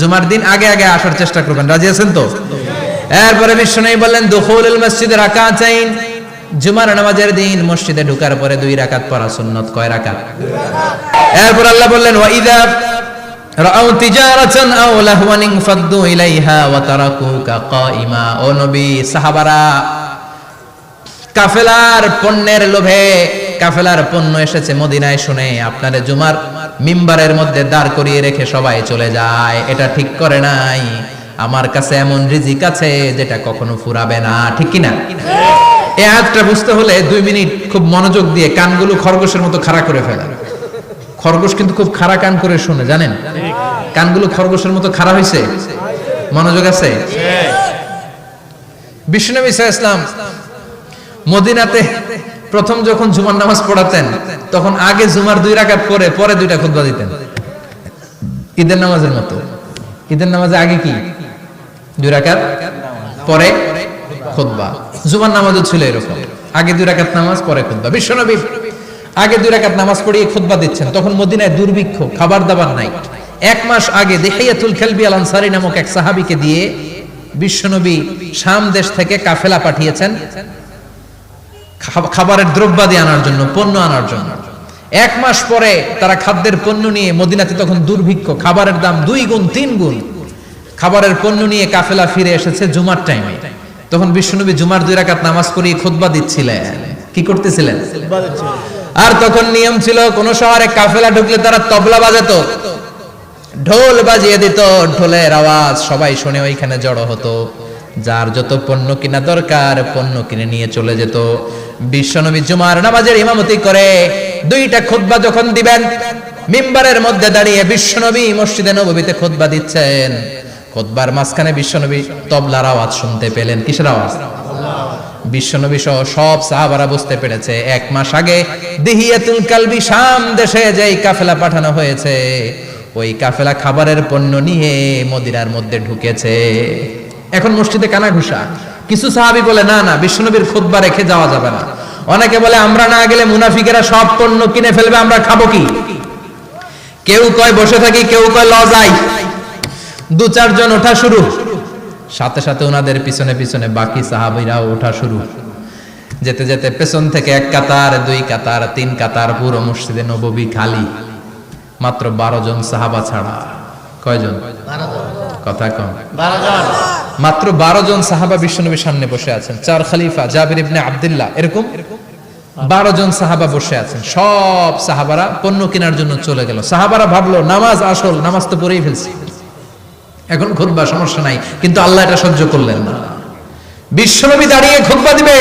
জুমার দিন আগে আগে আসার চেষ্টা করবেন। রাজি আছেন তো? এরপরে বিশ্বনবী বললেন দুখুলুল মসজিদে রাকাতাইন, জুমার নামাজের দিন মসজিদে ঢোকার পরে 2 রাকাত পড়া সুন্নাত। কয় রাকাত? এরপর আল্লাহ বললেন ওয়া ইযা রাআউ তিজারাতান আও লাহওয়ান ফাদ্দু ইলাইহা ওয়া তারাকুকা কাইমা। ও নবী, সাহাবারা কাফেলার পণ্যের লোভে, কাফেলার পণ্য এসেছে মদিনায় শুনে আপনারে জুমার মিম্বারের মধ্যে দাঁড় করিয়ে রেখে সবাই চলে যায়। এটা ঠিক করে নাই। আমার কাছে এমন রিজিক আছে যেটা কখনো ফুরাবে না। ঠিক কি না? এই আয়াতটা বুঝতে হলে 2 মিনিট খুব মনোযোগ দিয়ে কানগুলো খরগোশের মতো খাড়া করে ফেলা। খরগোশ কিন্তু খুব খাড়া কান করে শুনে, জানেন? কানগুলো খরগোশের মতো খাড়া হয়েছে। মনোযোগ আছে? বিশ্বনবী সাল্লাল্লাহু আলাইহি ওয়াসাল্লাম মদিনাতে প্রথম যখন জুমার নামাজ পড়াতেন তখন আগে জুমার 2 রাকাত করে পরে 2টা খুতবা দিতেন, ঈদের নামাজের মতো। ঈদের নামাজে আগে কি 2 রাকাত, পরে খুতবা। জুমার নামাজও ছিল এরকম, আগে 2 রাকাত নামাজ পরে খুতবা। বিশ্বনবী আগে 2 রাকাত নামাজ পড়িয়ে খুতবা দিচ্ছেন, তখন মদিনায় দুর্ভিক্ষ, খাবার দাবার নাই। 1 মাস আগে দিহিয়াতুল খালবি আল আনসারী নামক এক সাহাবীকে দিয়ে বিশ্বনবী শাম দেশ থেকে কাফেলা পাঠিয়েছেন খাবারের দ্রব্যাদি আনার জন্য, পণ্য আনার জন্য। 1 মাস পরে তারা খাদ্যের পণ্য নিয়ে, মদিনাতে তখন দুর্ভিক্ষ, খাবারের দাম 2 গুণ 3 গুণ, খাবারের পণ্য নিয়ে কাফেলা ফিরে এসেছে জুমার টাইমে। তখন বিশ্বনবী জুমার 2 রাকাত নামাজ পড়িয়ে খুতবা দিচ্ছিলেন। কি করতেছিলেন? আর তখন নিয়ম ছিল কোন শহরে কাফেলা ঢুকলে তারা তবলা বাজাতো, ঢোল বাজিয়ে দিত, ঢোলের আওয়াজ সবাই শুনে ওইখানে জড়ো হতো। যার যত পণ্য কিনা দরকার পণ্য কিনে নিয়ে চলে যেত। বিশ্বনবী জুমার নামাজের ইমামতি করে 2টা খুতবা যখন দিবেন, মিম্বারের মধ্যে দাঁড়িয়ে বিশ্বনবী মসজিদে নববীতে খুতবা দিচ্ছেন। খুতবার মাঝখানে বিশ্বনবী তবলার আওয়াজ শুনতে পেলেন। কিসের আওয়াজ? বিশ্বনবী সহ সব সাহাবারা বুঝতে পেরেছে 1 মাস আগে দিহিয়াতুল কালবি শাম দেশে যেই কাফেলা পাঠানো হয়েছে, ওই কাফেলা খাবারের পণ্য নিয়ে মদিনার মধ্যে ঢুকেছে। এখন মসজিদে কানাঘুষা। কিছু সাহাবী বলে না না, বিশ্বনবীর খুতবা রেখে যাওয়া যাবে না। অনেকে বলে আমরা না গেলে মুনাফিকেরা সব পণ্য কিনে ফেলবে, আমরা খাবো কি? কেউ কয় বসে থাকি, কেউ কয় লজাই। 2-4 জন ওঠা শুরু, সাথে সাথে ওনাদের পিছনে পিছনে বাকি সাহাবীরাও ওঠা শুরু। যেতে যেতে পেছন থেকে 1 কাতার, 2 কাতার, 3 কাতার, পুরো মসজিদে নববী খালি, মাত্র 12 জন সাহাবা ছাড়া। কয়জন? 12 জন। কথা কম। 12 জন। মাত্র 12 জন সাহাবা বিশ্বনবীর সামনে বসে আছেন। 4 খলিফা, জাবির ইবনে আব্দুল্লাহ, এরকম 12 জন সাহাবা বসে আছেন। সব সাহাবারা পণ্য কেনার জন্য চলে গেল। সাহাবারা ভাবলো নামাজ আসল, নামাজ তো পড়েই ফেলছি, এখন খুতবা সমস্যা নাই। কিন্তু আল্লাহ এটা সহ্য করলেন না। বিশ্বনবী দাঁড়িয়ে খুতবা দিবে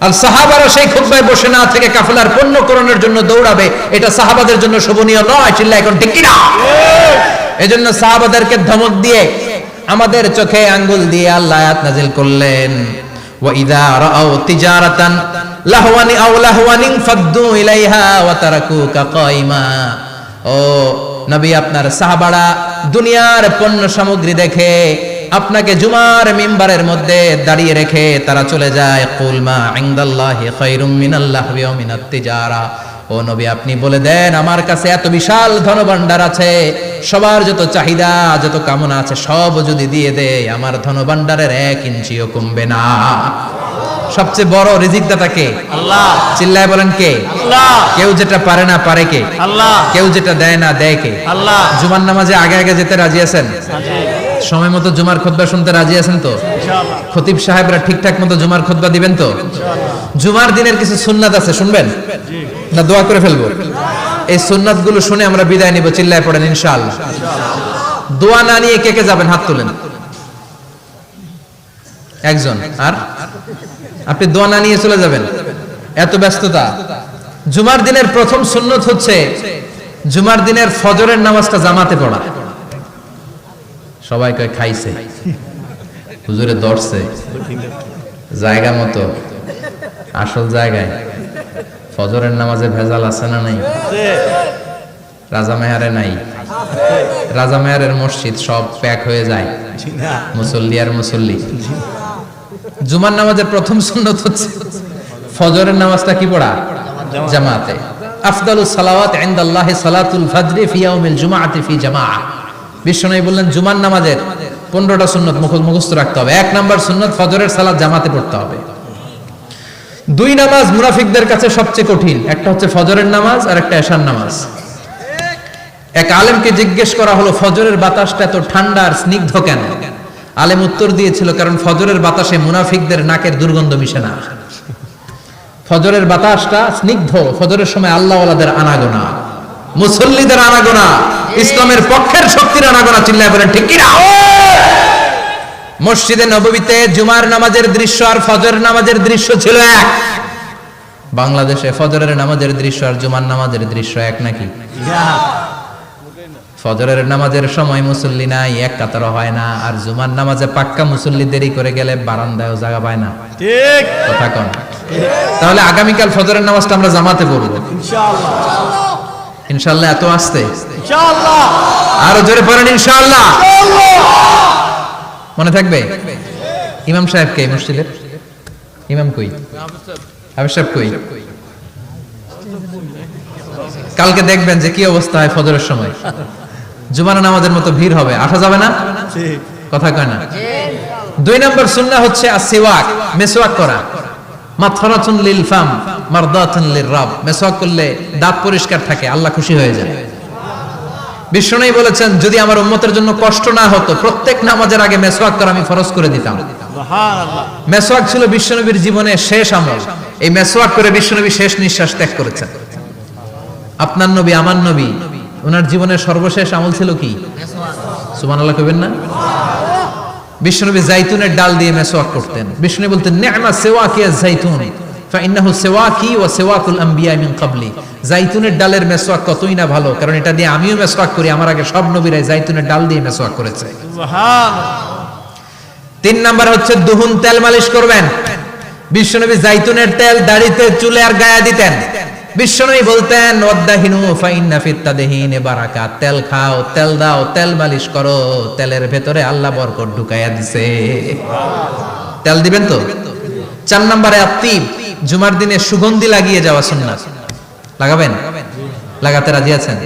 আর সাহাবারা সেই খুতবায় বসে না থেকে কাফেলার পণ্য করণের জন্য দৌড়াবে, এটা সাহাবাদের জন্য শোভনীয় নয়। চিল্লা এখন ঠিক কি না? এজন্য সাহাবাদেরকে ধমক দিয়ে, আমাদের চোখে আঙ্গুল দিয়ে আল্লাহ আয়াত নাযিল করলেন ওয়া ইযা রাআউ তিজারাতান লাহওয়ানি আও লাহওয়ানিন ফাদ্দু ইলাইহা ওয়া তারাকুকা কাইমা। ও নবী, আপনার সাহাবারা দুনিয়ার পণ্য সামগ্রী দেখে আপনাকে জুমার মিম্বারের মধ্যে দাঁড়িয়ে রেখে তারা চলে যায়। কুল মা ইনদাল্লাহি খায়রুম মিনাল লাহওয়ি ওয়া মিনাত তিজারা। ও নবী, আপনি বলে দেন আমার কাছে এত বিশাল ধনভাণ্ডার আছে, সবার যত চাহিদা যত কামনা আছে সব যদি দিয়ে দেয় আমার ধনভাণ্ডারের 1 ইঞ্চিও কমবে না। সবচেয়ে বড় রিজিকদাতা কে? আল্লাহ। চিল্লায় বলেন কে? আল্লাহ। কেউ যেটা পারে না পারে কে? আল্লাহ। কেউ যেটা দেয় না দেয় কে? আল্লাহ। জুমার নামাজে আগে আগে যেতে রাজি আছেন? সময় মতো জুমার খুতবা শুনতে রাজি আছেন তো? ইনশাআল্লাহ। খতিব সাহেবরা ঠিকঠাক মতো জুমার খুতবা দিবেন তো? ইনশাআল্লাহ। জুমার দিনের কিছু সুন্নাত আছে, শুনবেন না দোয়া করে ফেলবো? এই সুন্নাতগুলো শুনে আমরা বিদায় নিব। চিল্লায় পড়েন ইনশাআল্লাহ। দোয়া না নিয়ে কে কে যাবেন? হাত তুলেন। একজন। আর আপনি দোয়া না নিয়ে চলে যাবেন? এত ব্যস্ততা। জুমার দিনের প্রথম সুন্নত হচ্ছে জুমার দিনের ফজরের নামাজটা জামাতে পড়া। সবাই কয় খাইছে, হুজুরে দর্শে জায়গা মতো, আসল জায়গায়। ফজরের নামাজে ভেজাল আছে না নাই? রাজা মেহারে নাই? রাজা মেহারের মসজিদ সব প্যাক হয়ে যায়, মুসল্লি আর মুসল্লি। জুমার নামাজের প্রথম সুন্নত হচ্ছে ফজরের নামাজটা কি পড়া? জামাতে। আফদালুস সালাওয়াত ইনদাল্লাহি সালাতুল ফজরি ফি ইয়াউমিল জুমআতি ফি জামাআহ। বিশ্বনবী বললেন জুমার নামাজের 15টা সুন্নত মুখস্থ রাখতে হবে। 1 নাম্বার সুন্নত ফজরের সালাত জামাতে পড়তে হবে। 2 নামাজ মুনাফিকদের কাছে সবচেয়ে কঠিন, একটা হচ্ছে ফজরের নামাজ আর একটা এশার নামাজ। এক আলেমকে জিজ্ঞেস করা হলো ফজরের বাতাসটা এত ঠান্ডা আর স্নিগ্ধ কেন? আলেম উত্তর দিয়েছিল কারণ ফজরের বাতাসে মুনাফিকদের নাকের দুর্গন্ধ মিশে না। ফজরের বাতাসটা স্নিগ্ধ, ফজরের সময় আল্লাহওয়ালাদের আনাগোনা, মুসল্লিদের আনাগোনা, ইসলামের পক্ষের শক্তির আনাগোনা। চিল্লায় বলেন ঠিক কিনা? মসজিদে নববীতে জুমার নামাজের দৃশ্য আর ফজর নামাজের দৃশ্য ছিল এক। বাংলাদেশে ফজরের নামাজের দৃশ্য আর জুমার নামাজের দৃশ্য এক নাকি? ফজরের নামাজের সময় মুসল্লি নাই, এক কাতার হয় না, আর জুমার নামাজে পাক্কা মুসল্লি দেরি করে গেলে বারান্দায়ও জায়গা পায় না। ঠিক কথা কোন? তাহলে আগামীকাল ফজরের নামাজটা আমরা জামাতে পড়ব ইনশাআল্লাহ। ইনশাআল্লাহ এত আসতে ইনশাআল্লাহ, আরো জোরে পড়েন ইনশাআল্লাহ। মনে থাকবে? ইমাম সাহেব কে মসজিদের? ইমাম কই? হাফেজ সাহেব কই? কালকে দেখবেন যে কি অবস্থা হয় ফজরের সময়। জুমার নামাজের মতো ভিড় হবে, আসা যাবে না। কথা কয় না? 2 নম্বর সুন্নাহ হচ্ছে আসওয়াক, মেসওয়াক করা। মাতফারাতুন লিল ফাম মারদাতুন লিররাব। মেসওয়াক করলে দাঁত পরিষ্কার থাকে, আল্লাহ খুশি হয়ে যায়। বিশ্বনবী বলেছেন যদি আমার উম্মতের জন্য কষ্ট না হতো প্রত্যেক নামাজের আগে মেসওয়াক করা আমি ফরজ করে দিতাম। সুবহানাল্লাহ। মেসওয়াক ছিল বিশ্বনবীর জীবনের শেষ আমল। এই মেসওয়াক করে বিশ্বনবী শেষ নিঃশ্বাস ত্যাগ করেছেন। আপনার নবী আমার নবী ওনার জীবনের সর্বশেষ আমল ছিল কি? সুবহানাল্লাহ কইবেন না? বিশ্বনবী জাইতুনের ডাল দিয়ে মেসওয়াক করতেন। বিশ্বনবী বলতেন নি'মা সিওয়াকি আয-যাইতুন ফাইন্নাহু সিওয়াকি ওয়া সিওয়াকুল আম্বিয়া মিন ক্বাবলি। জাইতুনের ডালের মেসওয়াক কতই না ভালো, কারণ এটা দিয়ে আমিও মেসওয়াক করি, আমার আগে সব নবীরাই জাইতুনের ডাল দিয়ে মেসওয়াক করেছে। সুবহানাল্লাহ। 3 নাম্বার হচ্ছে দুহুন, তেল মালিশ করবেন। বিশ্বনবী জাইতুনের তেল দাড়িতে, চুলে আর গায়ে দিতেন। বিশ্বনবী বলতেন ওয়াদাহিনু ফাইন্না ফিত তাদহিন বারাকাত। তেল খাও, তেল দাও, তেল মালিশ করো, তেলের ভেতরে আল্লাহ বরকত ঢুকাইয়া দিছে। তেল দিবেন তো? 4 নম্বরে আত্তিব, জুমার দিনে সুগন্ধি লাগিয়ে যাওয়া সুন্নাত। লাগাবেন? লাগাতে রাজি আছেন?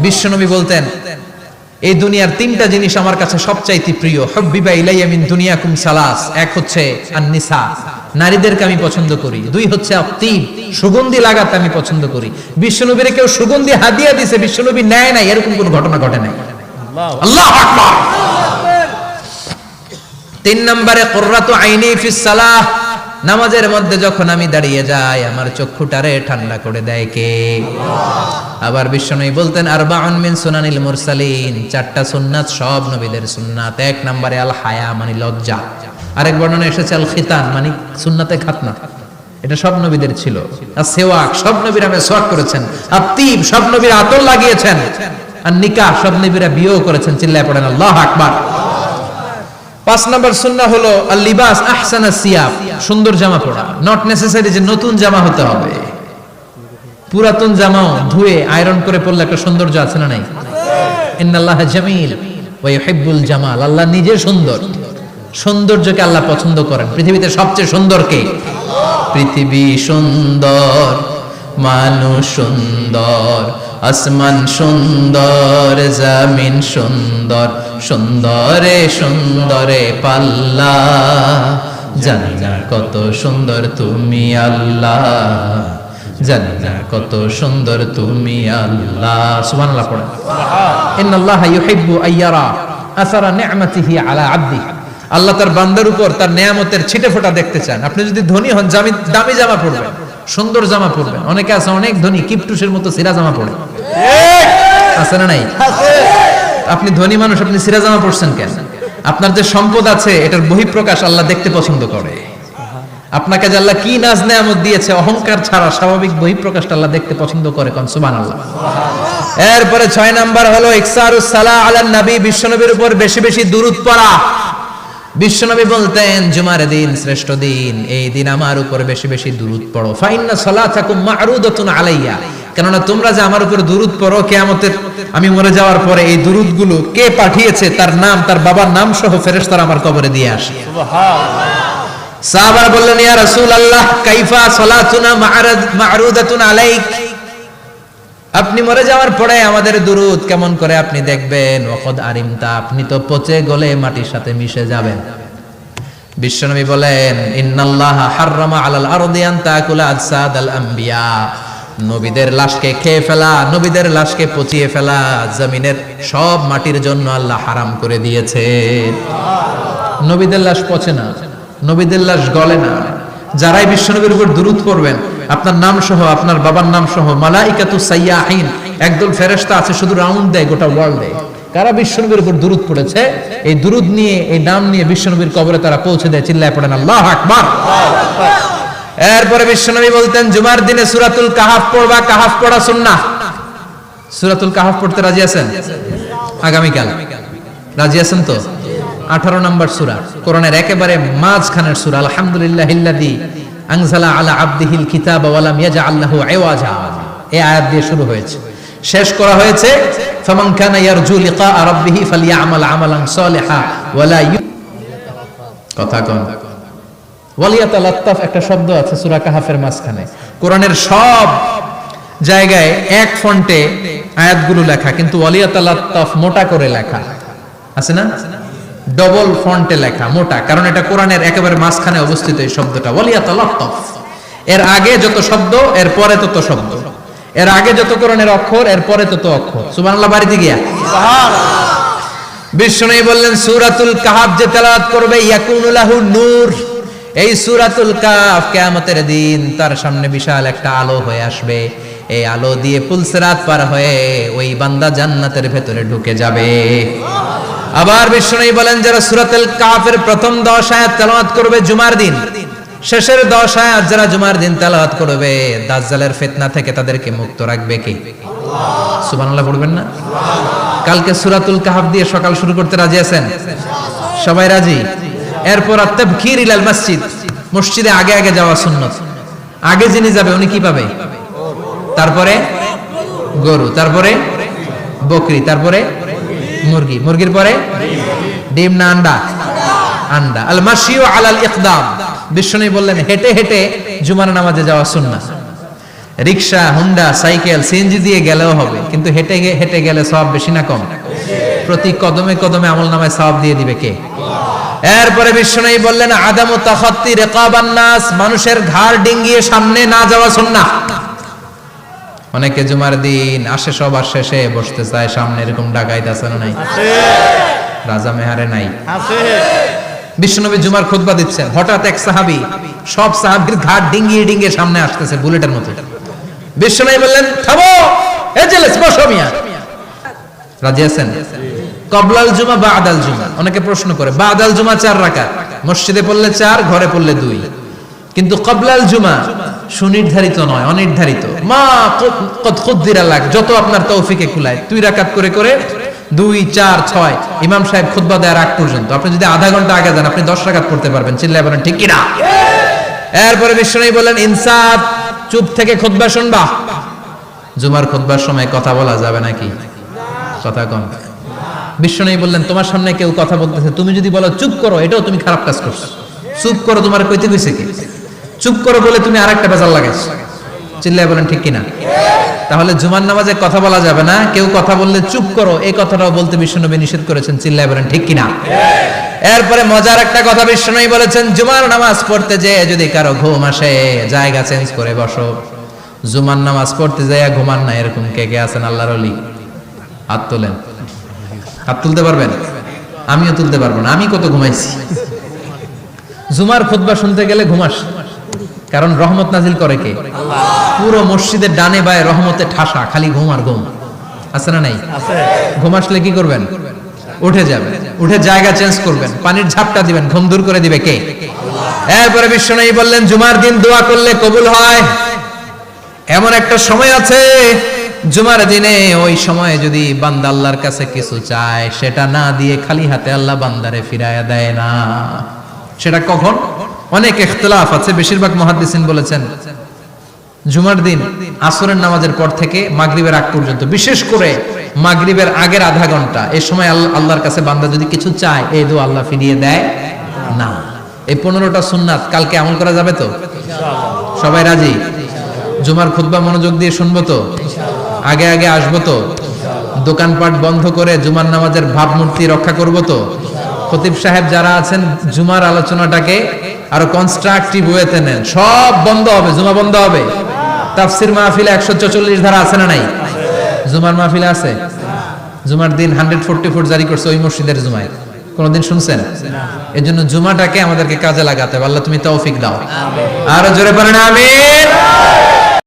বিশ্বনবী বলতেন এই দুনিয়ার 3টা জিনিস আমার কাছে সবচাইতে প্রিয়। হুব্বিবা ইলাইয়া মিন দুনিয়াকুম সালাস। এক হচ্ছে আন-নিসা, নারীদেরকে আমি পছন্দ করি। 2 হচ্ছে আত্তিব, সুগন্ধি লাগাতে আমি পছন্দ করি। বিশ্বনবীর কেউ সুগন্ধি হাদিয়া দিয়েছে, বিশ্বনবী নেয় নাই, এরকম কোনো ঘটনা ঘটে নাই। আল্লাহু আকবার। 3 নম্বরে কুররাতু আইনি ফিস সালাহ। নামাজের মধ্যে যখন আমি দাঁড়িয়ে যাই আমার চক্ষুটারে ঠান্ডা করে দেয় কে? আবার বিশ্বনবী বলতেন আরবাউন মিন সুনানিল মুরসালিন। 4টা সুন্নাত সব নবীদের সুন্নাত। 1 নম্বরে আল হায়া মানে লজ্জা। আরেক বর্ণনা এসেছে আল খিতান মানে সুন্নাতে খাতনা, এটা সব নবীদের ছিল। আর সেওয়াক, সব নবীরা মেসওয়াক করেছেন। আত্তিব, সব নবীরা আতর লাগিয়েছেন। আর নিকাহ, সব নবীরা বিয়েও করেছেন। চিল্লায় পড়েন আল্লাহু আকবার। 5 নম্বর সুন্নাহ হলো আল লিবাস আহসানা সিয়াব, সুন্দর জামা পরা। নট নেসেসারি যে নতুন জামা হতে হবে, পুরাতন জামাও ধুয়ে আয়রন করে পরলে একটা সৌন্দর্য আছে না নাই? ইন্নাল্লাহা জামিল ওয়া ইউহিব্বুল জামাল। আল্লাহ নিজে সুন্দর, সৌন্দর্যকে আল্লাহ পছন্দ করেন। পৃথিবীতে সবচেয়ে সুন্দর কে? পৃথিবী সুন্দর, মানুষ সুন্দর, আসমান সুন্দর, জমিন সুন্দর, সুন্দরে সুন্দরে পাল্লা। জানি না কত সুন্দর তুমি আল্লাহ, জানি না কত সুন্দর তুমি আল্লাহ। সুবহানাল্লাহ পড়েন। ইন্নাল্লাহা ইউহিব্বু আইয়ারা আসারা নি'মাতিহি আলা আবদিহি। আল্লাহ তার বান্দার উপর তার নেয়ামতের ছিটেফোঁটা দেখতে চান। আপনি যদি ধনী হন দামি জামা পরবেন, সুন্দর জামা পরবেন। অনেকে আছে অনেক ধনী কিপটুসের মতো সিরা জামা পরে, আছে না নাই? আপনি ধনী মানুষ, আপনি সিরা জামা পরছেন কেন? আপনার যে সম্পদ আছে এটার বহিঃপ্রকাশ আল্লাহ দেখতে পছন্দ করে। আপনাকে যে আল্লাহ কি নাজ নেয়ামত দিয়েছে, অহংকার ছাড়া স্বাভাবিক বহিঃপ্রকাশটা আল্লাহ দেখতে পছন্দ করে। কোন সুবহানাল্লাহ। এরপরে 6 নাম্বার হলো ইকসারুস সালাহ আলান নবী, বিশ্বনবীর উপর বেশি বেশি দুরূদ পড়া। বিশ্বনবী বলতেন জুমার দিন শ্রেষ্ঠ দিন, এই দিন আমার উপর বেশি বেশি দুরূদ পড়ো। ফাইন্না সালাতাকুম মা'রুদাতুন আলাইয়া, কেননা তোমরা যে আমার উপর দুরূদ পড়ো, কিয়ামতের আমি মরে যাওয়ার পরে এই দুরূদগুলো কে পাঠিয়েছে তার নাম, তার বাবার নাম সহ ফেরেশতারা আমার কবরে দিয়ে আসে। সুবহানাল্লাহ। সাহাবারা বললেন ইয়া রাসূলুল্লাহ কাইফা সালাতুনা মা'রুদাতুন আলাইক। আপনি মরে যাওয়ার পরে আমাদের দুরূদ কেমন করে আপনি দেখবেন? ওয়াকাদ আরিমতা, আপনি তো পচে গলে মাটির সাথে মিশে যাবেন। বিশ্বনবী বলেন, ইন্নাল্লাহা হাররামা আলাল আরদি আন তাকুলা আজসাদাল আম্বিয়া, নবীদের লাশকে খেয়ে ফেলা, নবীদের লাশকে পচিয়ে ফেলা জমিনের সব মাটির জন্য আল্লাহ হারাম করে দিয়েছে। নবীদের লাশ পচে না, নবীদের লাশ গলে না। যারাই বিশ্বনবীর উপর দুরূদ পড়বেন, আপনার নাম সহ, আপনার বাবার নাম সহ, মালাইকাতু সাইয়াহিন, একদল ফেরেশতা আছে শুধু রাউন্ড দেয় গোটা ওয়ার্ল্ডে। কারা বিশ্বনবীর উপর দুরূদ পড়েছে, এই দুরূদ নিয়ে, এই নাম নিয়ে বিশ্বনবীর কবরে তারা পৌঁছে দেয়। চিল্লায় পড়েন আল্লাহু আকবার। এরপরে বিশ্বনবী বলতেন, জুমার দিনে সূরাতুল কাহাফ পড়বা, কাহাফ পড়া সুন্নাহ। সূরাতুল কাহাফ পড়তে রাজি আছেন? আগামীকাল রাজি আছেন তো? 18 নম্বর সূরা, কোরআনের একেবারে মাঝখানের সূরা। আলহামদুলিল্লাহিল্লাযী আনজালা আলা আবদিহিল কিতাবা ওয়া লাম ইয়াজআল লাহু ইওয়াজা, এই আয়াত দিয়ে শুরু হয়েছে, শেষ করা হয়েছে ফামান কানা ইয়ারজু লিকা রাব্বিহি ফালইআমাল আমালান সালিহা ওয়া লা কথা কোন ওয়ালিয়াতালাত্তাফ, একটা শব্দ আছে সূরা কাহাফের মাঝখানে। কোরআনের সব জায়গায় এক ফন্টে আয়াতগুলো লেখা, কিন্তু ওয়ালিয়াতালাত্তাফ মোটা করে লেখা আছে না? ডবল ফন্টে লেখা, মোটা, কারণ এটা কোরআনের একেবারে মাঝখানে অবস্থিত এই শব্দটা ওয়ালিয়াতালাত্তাফ। এর আগে যত শব্দ, এর পরে তত শব্দ, এর আগে যত কোরআনের অক্ষর, এর পরে তত অক্ষর। সুবহানাল্লাহ বাড়িতে গিয়া বিশ্বনবী বললেন, সূরাতুল কাহাফ যে তেলাওয়াত করবে ইয়াকুনু লাহু নূর, এই সূরাতুল কাহাফ কিয়ামতের দিন তার সামনে বিশাল একটা আলো হয়ে আসবে। এই আলো দিয়ে পুলসিরাত পার হয়ে ওই বান্দা জান্নাতের ভেতরে ঢুকে যাবে। আবার বিশ্বনবী বলেন, যারা সূরাতুল কাহাফের প্রথম 10 আয়াত তেলাওয়াত করবে জুমার দিন, শেষের 10 আয়াত যারা জুমার দিন তেলাওয়াত করবে, দাজ্জালের ফিতনা থেকে তাদেরকে মুক্ত রাখবে কে? আল্লাহ। সুবহানাল্লাহ পড়বেন না? কালকে সূরাতুল কাহাফ দিয়ে সকাল শুরু করতে রাজি আছেন? সবাই রাজি? এরপর আত-তাবকির ইলাল মসজিদ, মসজিদে আগে আগে যাওয়া সুন্নাত। আগে যিনি যাবে উনি কি পাবে? তারপরে গরু, তারপরে বকরি, তারপরে মুরগি, মুরগির পরে ডিম না আন্ডা? আন্ডা। আল মাশিউ আলাল ইকদাম, বিশ্বনবী বললেন হেঁটে হেঁটে জুমার নামাজে যাওয়া সুন্নাহ। রিকশা, হুন্ডা, সাইকেল, সিএনজি দিয়ে গেলেও হবে, কিন্তু হেঁটে হেঁটে গেলে সওয়াব বেশি না কম? প্রতি কদমে কদমে আমলনামায় সওয়াব দিয়ে দিবে কে? এরপরে বিশ্বনবী বললেন, আদামু তাখাত্তি রিকাবান নাস, মানুষের ঘাড় ডিঙ্গিয়ে সামনে না যাওয়া সুন্নাহ। অনেকে জুমার দিন আসে সবার শেষে বসতে চায় সামনে, এরকম ডাকাইত আছে না নাই? রাজা মেহারে নাই? বিশ্বনবী জুমার খুতবা দিচ্ছেন, হঠাৎ এক সাহাবী সব সাহাবীর ঘাড় ডিঙ্গিয়ে ডিঙ্গিয়ে সামনে আসতেছে বুলেটের মতো। বিশ্বনবী বললেন, থামো, এজেলেস বসো মিয়া। রাজি আছেন? কবলাল জুমা বাদাল জুমা, অনেকে প্রশ্ন করে বাদাল জুমা 4 রাকাত, মসজিদে পড়লে 4, ঘরে পড়লে 2, কিন্তু কবলাল জুমা সুনির্ধারিত নয়, অনির্ধারিত। মা কদ খুদ্দিরা লাক, যত আপনার তৌফিকে কুলায় 2 রাকাত করে করে 2, 4, 6 ইমাম সাহেব খুতবা দেওয়ার আগ পর্যন্ত আপনি যদি আধা ঘন্টা আগে যান আপনি 10 রাকাত পড়তে পারবেন। চিল্লায় বলেন ঠিক কি না? এরপরে বিশ্বনবী বলেন, ইনসাফ, চুপ থেকে খুতবা শুনবা। জুমার খুতবার সময় কথা বলা যাবে নাকি? কথা কম। বিশ্বনবী বললেন, তোমার সামনে কেউ কথা বলতেছে, তুমি যদি বলো চুপ করো, এটাও তুমি খারাপ কাজ করছো। চুপ করো তোমার কইতে কইছে কি? চুপ করো বলে তুমি আরেকটা বেজাল লাগাইছো। চিল্লায় বলেন ঠিক কিনা? তাহলে জুমার নামাজে কথা বলা যাবে না, কেউ কথা বললে চুপ করো, এই কথাটাও বলতে বিশ্বনবী নিষেধ করেছেন। চিল্লায় বলেন ঠিক কিনা? এরপরে মজার একটা কথা বিশ্বনবী বলেছেন, জুমার নামাজ পড়তে যেয়ে যদি কারো ঘুম আসে, জায়গা চেঞ্জ করে বসো। জুমার নামাজ পড়তে যেয়ে ঘুমান না, এরকম কে কে আছেন আল্লাহর ওলি? হাত তোলেন। হাত তুলতে পারবেন? আমিও তুলতে পারবো না, আমি কত ঘুমাইছি। জুমার খুতবা শুনতে গেলে ঘুমাস, কারণ রহমত নাজিল করে কে? আল্লাহ। পুরো মসজিদের ডানে বায়ে রহমতে ঠাসা, খালি ঘুম আর ঘুম। আছে না নাই? ঘুম আসলে কি করবেন? উঠে যাবেন, উঠে জায়গা চেঞ্জ করবেন, পানির ঝাপটা দিবেন, ঘুম দূর করে দিবে কে? এরপরে বিশ্বনবী বললেন, জুমার দিন দোয়া করলে কবুল হয়। এমন একটা সময় আছে জুমার দিনে, ওই সময়ে যদি বান্দা আল্লাহর কাছে কিছু চায়, সেটা না দিয়ে খালি হাতে আল্লাহ বান্দারে ফিরায়া দেয় না। সেটা কখন? অনেক ইখতিলাফ আছে, বেশিরভাগ মুহাদ্দিসিন বলেছেন জুমার দিন আসরের নামাজের পর থেকে মাগরিবের আগ পর্যন্ত, বিশেষ করে মাগরিবের আগের আধা ঘন্টা, এই সময় আল্লাহর কাছে বান্দা যদি কিছু চায়, এই দোয়া আল্লাহ ফিরিয়ে দেয় না। এই 15টা সুন্নাত কালকে আমল করা যাবে তো? সবাই রাজি? জুমার খুতবা মনোযোগ দিয়ে শুনবো তো? আগে আগে আসবো তো, দোকানপাট বন্ধ করে জুমার নামাজের ভাবমূর্তি রক্ষা করব তো। খতিব সাহেব যারা আছেন জুমার আলোচনাটাকে আরো কনস্ট্রাকটিভ ওয়েতে নেন, সব বন্ধ হবে, জুমা বন্ধ হবে। তাফসির মাহফিলে 144 ধারা আছে না নাই? জুমার মাহফিলে আছে। জুমার দিন 144 জারি করছে ওই মসজিদের জুমায়, কোনদিন শুনছেন? এজন্য জুমাটাকে আমাদেরকে কাজে লাগাতে হবে। আল্লাহ তুমি তৌফিক দাও। আরো জোরে বলেন আমিন।